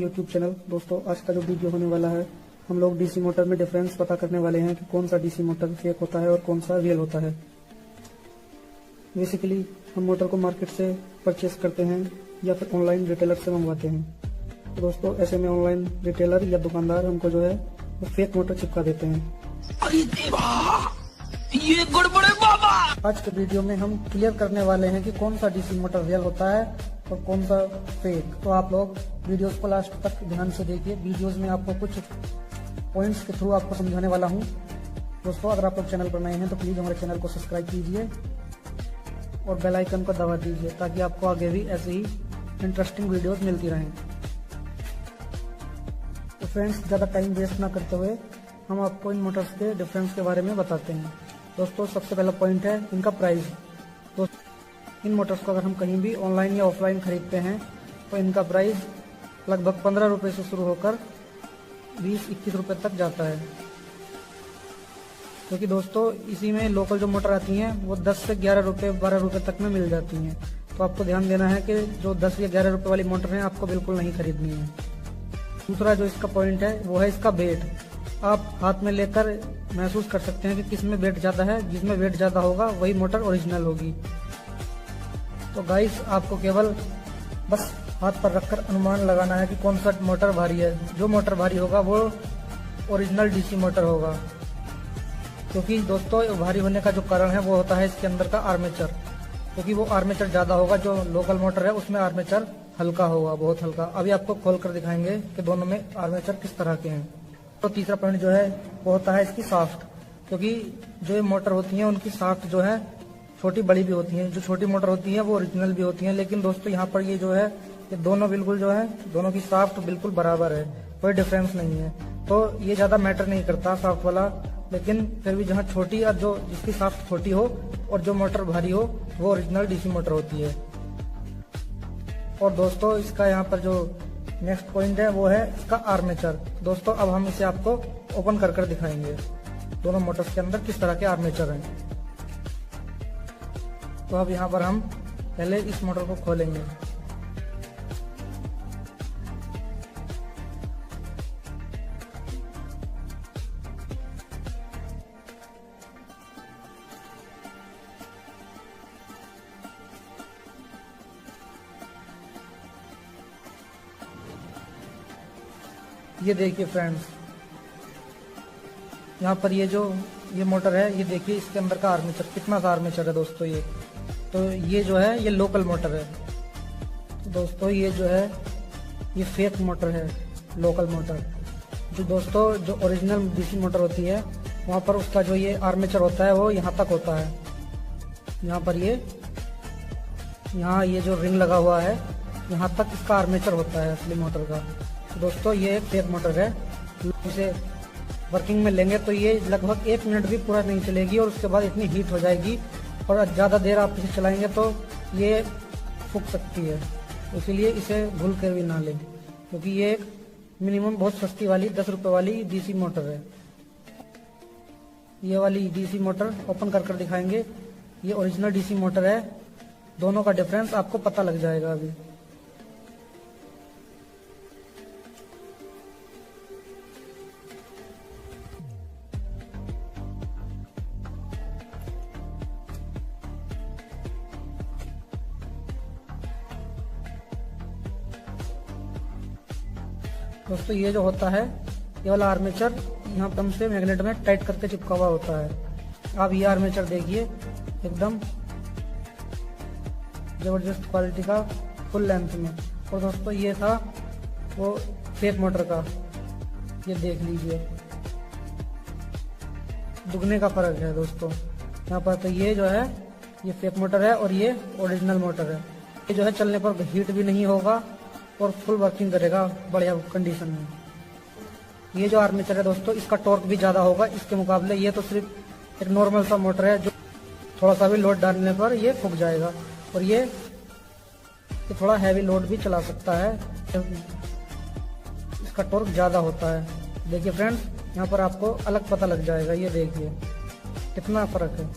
YouTube channel. दोस्तों आज का जो वीडियो होने वाला है, हम लोग डीसी मोटर में डिफरेंस पता करने वाले हैं कि कौन सा डीसी मोटर फेक होता है और कौन सा रियल होता है। बेसिकली हम मोटर को मार्केट से परचेस करते हैं या फिर ऑनलाइन रिटेलर से मंगवाते हैं। तो दोस्तों ऐसे में ऑनलाइन रिटेलर या दुकानदार हमको जो है वो फेक मोटर चिपका देते हैं। अरे देवा, ये गड़बड़ है बाबा। आज के वीडियो में हम क्लियर करने वाले हैं कि कौन सा डीसी मोटर रियल होता है और कौन सा फेक। तो आप लोग वीडियोस को लास्ट तक ध्यान से देखिए। वीडियोस में आपको कुछ पॉइंट्स के थ्रू आपको समझाने वाला हूं। दोस्तों अगर आप लोग चैनल पर नए हैं तो प्लीज हमारे चैनल को सब्सक्राइब कीजिए और बेल आइकन को दबा दीजिए ताकि आपको आगे भी ऐसे ही इंटरेस्टिंग वीडियोस मिलती रहें। तो फ्रेंड्स ज़्यादा टाइम वेस्ट ना करते हुए हम आपको इन मोटर्स के डिफरेंस के बारे में बताते हैं। दोस्तों सबसे पहला पॉइंट है इनका प्राइस। इन मोटर्स को अगर हम कहीं भी ऑनलाइन या ऑफलाइन खरीदते हैं तो इनका प्राइस लगभग 15 रुपये से शुरू होकर 20-21 रुपये तक जाता है। क्योंकि दोस्तों इसी में लोकल जो मोटर आती हैं वो 10 से 11 रुपये 12 रुपये तक में मिल जाती हैं। तो आपको ध्यान देना है कि जो 10 या 11 रुपये वाली मोटर है आपको बिल्कुल नहीं खरीदनी है। दूसरा जो इसका पॉइंट है वो है इसका वेट। आप हाथ में लेकर महसूस कर सकते हैं कि किस में वेट ज़्यादा है। जिसमें वेट ज़्यादा होगा वही मोटर ओरिजिनल होगी। तो गाइस आपको केवल बस हाथ पर रखकर अनुमान लगाना है कि कौन सा मोटर भारी है। जो मोटर भारी होगा वो ओरिजिनल डीसी मोटर होगा। क्योंकि दोस्तों भारी होने का जो कारण है वो होता है इसके अंदर का आर्मेचर। क्योंकि वो आर्मेचर ज़्यादा होगा, जो लोकल मोटर है उसमें आर्मेचर हल्का होगा, बहुत हल्का। अभी आपको खोल कर दिखाएंगे कि दोनों में आर्मेचर किस तरह के हैं। तो तीसरा पॉइंट जो है वो होता है इसकी साफ्ट। क्योंकि जो ये मोटर होती हैं उनकी साफ्ट जो है छोटी बड़ी भी होती हैं। जो छोटी मोटर होती है वो ओरिजिनल भी होती हैं, लेकिन दोस्तों यहाँ पर ये जो है ये दोनों बिल्कुल जो है दोनों की साफ्ट बिल्कुल बराबर है, कोई डिफरेंस नहीं है। तो ये ज़्यादा मैटर नहीं करता साफ्ट वाला, लेकिन फिर भी जहाँ छोटी और जो जिसकी साफ्ट छोटी हो और जो मोटर भारी हो वो ओरिजिनल डीसी मोटर होती है। और दोस्तों इसका यहाँ पर जो नेक्स्ट पॉइंट है वो है इसका आर्मेचर। दोस्तों अब हम इसे आपको ओपन कर दिखाएंगे दोनों मोटर्स के अंदर किस तरह के आर्मेचर हैं। तो अब यहाँ पर हम पहले इस मोटर को खोलेंगे। ये देखिए फ्रेंड्स, यहाँ पर ये मोटर है, ये देखिए इसके अंदर का आर्मेचर कितना सा आर्मेचर है दोस्तों। ये तो ये जो है ये लोकल मोटर है। तो दोस्तों ये जो है ये फेक मोटर है, लोकल मोटर। जो दोस्तों जो ओरिजिनल डीसी मोटर होती है वहाँ पर उसका जो ये आर्मेचर होता है वो यहाँ तक होता है। यहाँ पर यहाँ ये जो रिंग लगा हुआ है यहाँ तक इसका आर्मेचर होता है असली मोटर का। तो दोस्तों ये एक फेक मोटर है। इसे वर्किंग में लेंगे तो ये लगभग 1 मिनट भी पूरा नहीं चलेगी और उसके बाद इतनी हीट हो जाएगी और ज़्यादा देर आप इसे चलाएंगे तो ये फूक सकती है। इसीलिए इसे भूल कर भी ना लें, क्योंकि ये एक मिनिमम बहुत सस्ती वाली 10 रुपये वाली डीसी मोटर है। ये वाली डीसी मोटर ओपन कर दिखाएंगे। ये ओरिजिनल डीसी मोटर है। दोनों का डिफरेंस आपको पता लग जाएगा अभी। दोस्तों ये जो होता है ये वाला आर्मेचर यहाँ पर से मैग्नेट में टाइट करके चिपका हुआ होता है। आप ये आर्मेचर देखिए एकदम जबरदस्त क्वालिटी का फुल लेंथ में। और दोस्तों ये था वो फेक मोटर का, ये देख लीजिए दुगने का फर्क है दोस्तों यहाँ पर। तो ये जो है ये फेक मोटर है और ये ओरिजिनल मोटर है। ये जो है चलने पर हीट भी नहीं होगा और फुल वर्किंग करेगा बढ़िया कंडीशन में। ये जो आर्मेचर है दोस्तों इसका टॉर्क भी ज़्यादा होगा इसके मुकाबले। ये तो सिर्फ एक नॉर्मल सा मोटर है जो थोड़ा सा भी लोड डालने पर ये फूक जाएगा, और ये थोड़ा हैवी लोड भी चला सकता है। इसका टॉर्क ज़्यादा होता है। देखिए फ्रेंड्स यहाँ पर आपको अलग पता लग जाएगा। ये देखिए कितना फर्क है।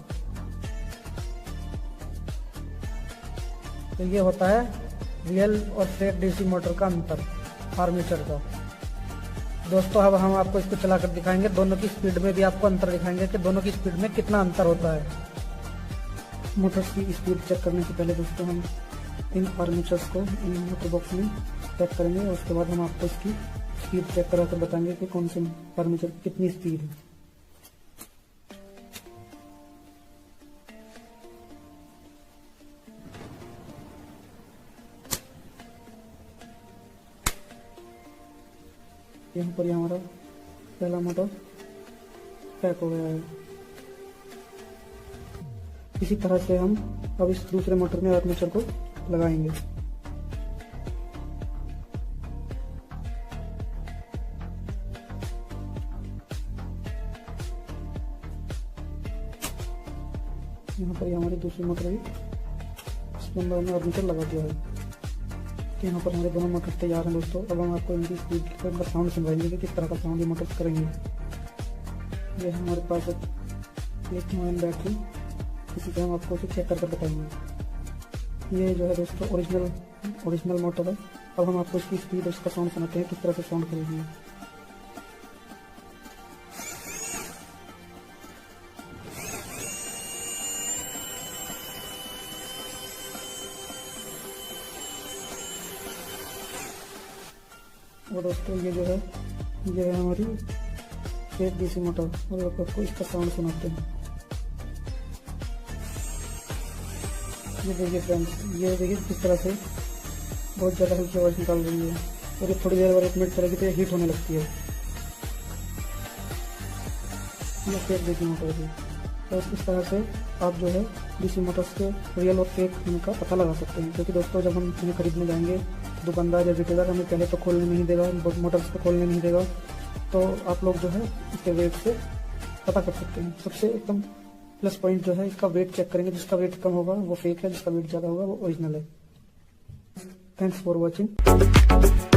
तो ये होता है रियल और फेक डीसी मोटर का अंतर। आर्मेचर का। दोस्तों अब हम आपको इसको चलाकर दिखाएंगे, दोनों की स्पीड में भी आपको अंतर दिखाएंगे कि दोनों की स्पीड में कितना अंतर होता है। मोटर्स की स्पीड चेक करने से पहले दोस्तों हम इन आर्मेचर्स को इन मोटर बॉक्स में चेक करेंगे और उसके बाद हम आपको इसकी स्पीड चेक करा कर बताएंगे कि कौन से आर्मेचर की कितनी स्पीड है। यहाँ पर हमारा पहला मोटर पैक हो गया है। इसी तरह से हम अब इस दूसरे मोटर में आर्मेचर को लगाएंगे। यहाँ पर हमारी दूसरी मोटर भी इसके अंदर हमने आर्मेचर लगा दिया है। यहाँ पर हमारे दोनों मोटर तैयार हैं दोस्तों। अब हम आपको इनकी स्पीड के अंदर साउंड सुनवाएंगे कि किस तरह का साउंड ये मोटर करेंगे। ये हमारे पास एक मोबाइल बैटरी, इसी तरह हम आपको उसे चेक करके बताएंगे। ये जो है दोस्तों ओरिजिनल मोटर है। अब हम आपको इसकी स्पीड और इसका साउंड सुनाते हैं किस तरह से साउंड करेगी। और दोस्तों ये है हमारी एक डीसी मोटर और आपको इसका साउंड सुनाते हैं। ये देखिए फ्रेंड्स, ये देखिए किस तरह से बहुत ज़्यादा हल्की आवाज़ निकाल रही है और ये थोड़ी देर बाद 1 मिनट चलेगी तो ये हीट होने लगती है। ये फेक डीसी मोटर है। तो इस तरह से आप जो है डीसी मोटर्स के रियल और फेक का पता लगा सकते हैं। क्योंकि दोस्तों जब हम इन्हें खरीदने जाएंगे दुकानदार या रिटेलर हमें पहले तो खोलने नहीं देगा, मोटर्स को खोलने नहीं देगा, तो आप लोग जो है इसके वेट से पता कर सकते हैं। सबसे एकदम प्लस पॉइंट जो है इसका वेट चेक करेंगे। जिसका वेट कम होगा वो फेक है, जिसका वेट ज़्यादा होगा वो ओरिजिनल है। Thanks for watching.